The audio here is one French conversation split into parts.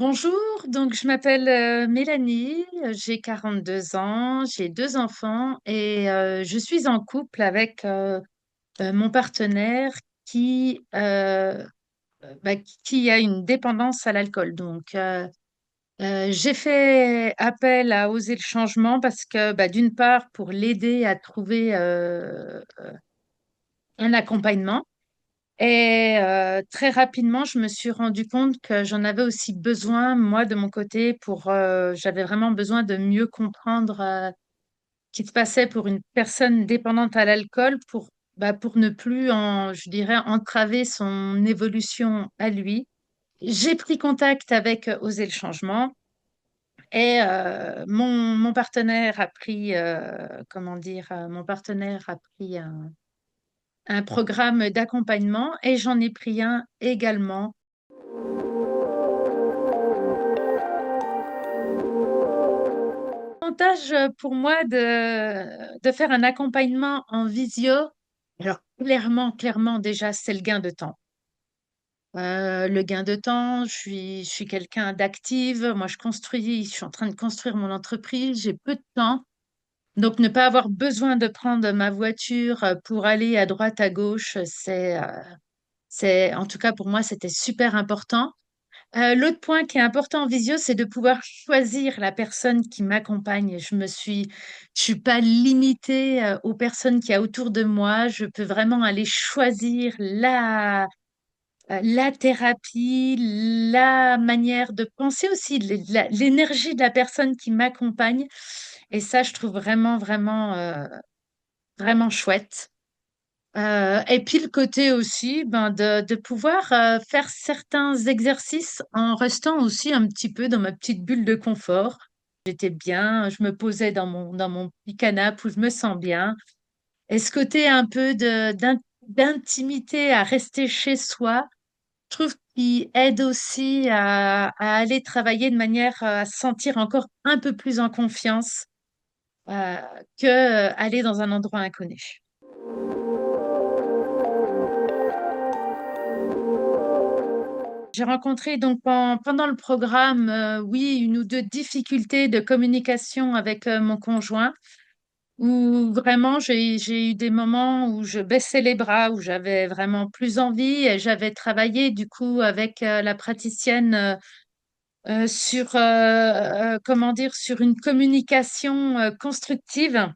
Bonjour, donc je m'appelle Mélanie, j'ai 42 ans, j'ai deux enfants et je suis en couple avec mon partenaire qui, qui a une dépendance à l'alcool. J'ai fait appel à Oser le changement parce que d'une part, pour l'aider à trouver un accompagnement. Et très rapidement, je me suis rendu compte que j'en avais aussi besoin, moi, de mon côté, j'avais vraiment besoin de mieux comprendre ce qui se passait pour une personne dépendante à l'alcool pour ne plus, je dirais, entraver son évolution à lui. J'ai pris contact avec Oser le changement et mon partenaire a pris, comment dire, mon partenaire a pris un programme d'accompagnement et j'en ai pris un également. L'avantage pour moi de faire un accompagnement en visio, alors clairement déjà, c'est le gain de temps. Le gain de temps, je suis quelqu'un d'active. Moi, je suis en train de construire mon entreprise, j'ai peu de temps. Donc, ne pas avoir besoin de prendre ma voiture pour aller à droite, à gauche, en tout cas pour moi, c'était super important. L'autre point qui est important en visio, c'est de pouvoir choisir la personne qui m'accompagne. Je suis pas limitée aux personnes qu'il y a autour de moi. Je peux vraiment aller choisir la thérapie, la manière de penser aussi, l'énergie de la personne qui m'accompagne. Et ça, je trouve vraiment chouette. Et puis le côté aussi de pouvoir faire certains exercices en restant aussi un petit peu dans ma petite bulle de confort. J'étais bien, je me posais dans mon petit canapé où je me sens bien. Et ce côté un peu d'intimité à rester chez soi, je trouve qu'il aide aussi à aller travailler de manière à se sentir encore un peu plus en confiance euh, que aller dans un endroit inconnu. J'ai rencontré donc pendant le programme, oui, une ou deux difficultés de communication avec mon conjoint, où vraiment j'ai eu des moments où je baissais les bras, où j'avais vraiment plus envie, et j'avais travaillé du coup avec la praticienne comment dire, sur une communication constructive.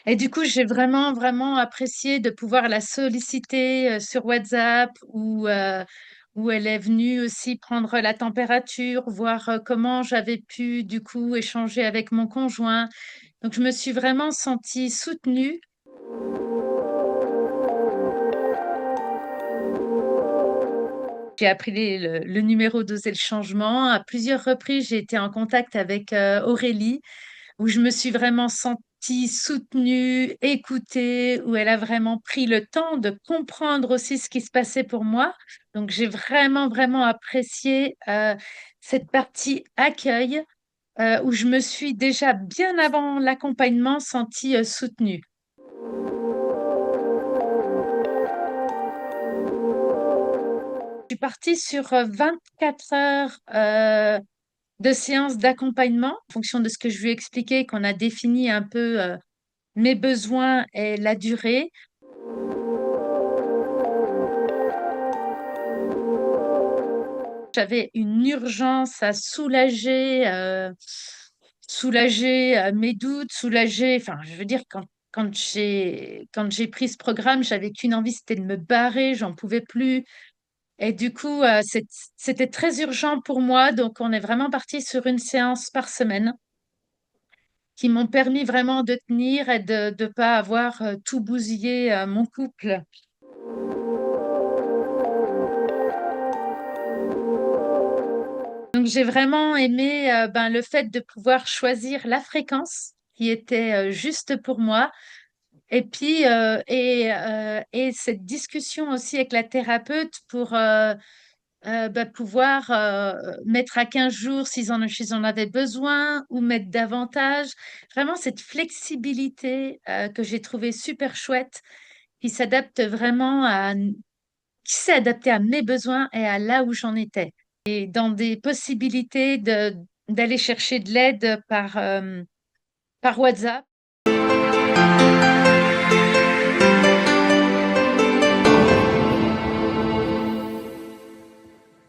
Et du coup, j'ai vraiment apprécié de pouvoir la solliciter sur WhatsApp où elle est venue aussi prendre la température, voir comment j'avais pu du coup échanger avec mon conjoint. Donc, je me suis vraiment sentie soutenue. J'ai appris le numéro d'Oser le changement. À plusieurs reprises, j'ai été en contact avec Aurélie, où je me suis vraiment sentie soutenue, écoutée, où elle a vraiment pris le temps de comprendre aussi ce qui se passait pour moi. Donc, j'ai vraiment apprécié cette partie accueil où je me suis déjà, bien avant l'accompagnement, sentie soutenue. Je suis partie sur 24 heures de séances d'accompagnement en fonction de ce que je lui ai expliqué, qu'on a défini un peu mes besoins et la durée. J'avais une urgence à soulager mes doutes, enfin, je veux dire, quand j'ai pris ce programme, j'avais qu'une envie, c'était de me barrer, j'en pouvais plus. Et du coup, c'était très urgent pour moi. Donc, on est vraiment parti sur une séance par semaine qui m'ont permis vraiment de tenir et de ne pas avoir tout bousillé mon couple. Donc, j'ai vraiment aimé le fait de pouvoir choisir la fréquence qui était juste pour moi. Et puis, et cette discussion aussi avec la thérapeute pour pouvoir mettre à 15 jours s'ils en avaient besoin ou mettre davantage. Vraiment, cette flexibilité que j'ai trouvée super chouette, qui s'adapte vraiment qui s'est adaptée à mes besoins et à là où j'en étais. dans des possibilités d'aller chercher de l'aide par WhatsApp.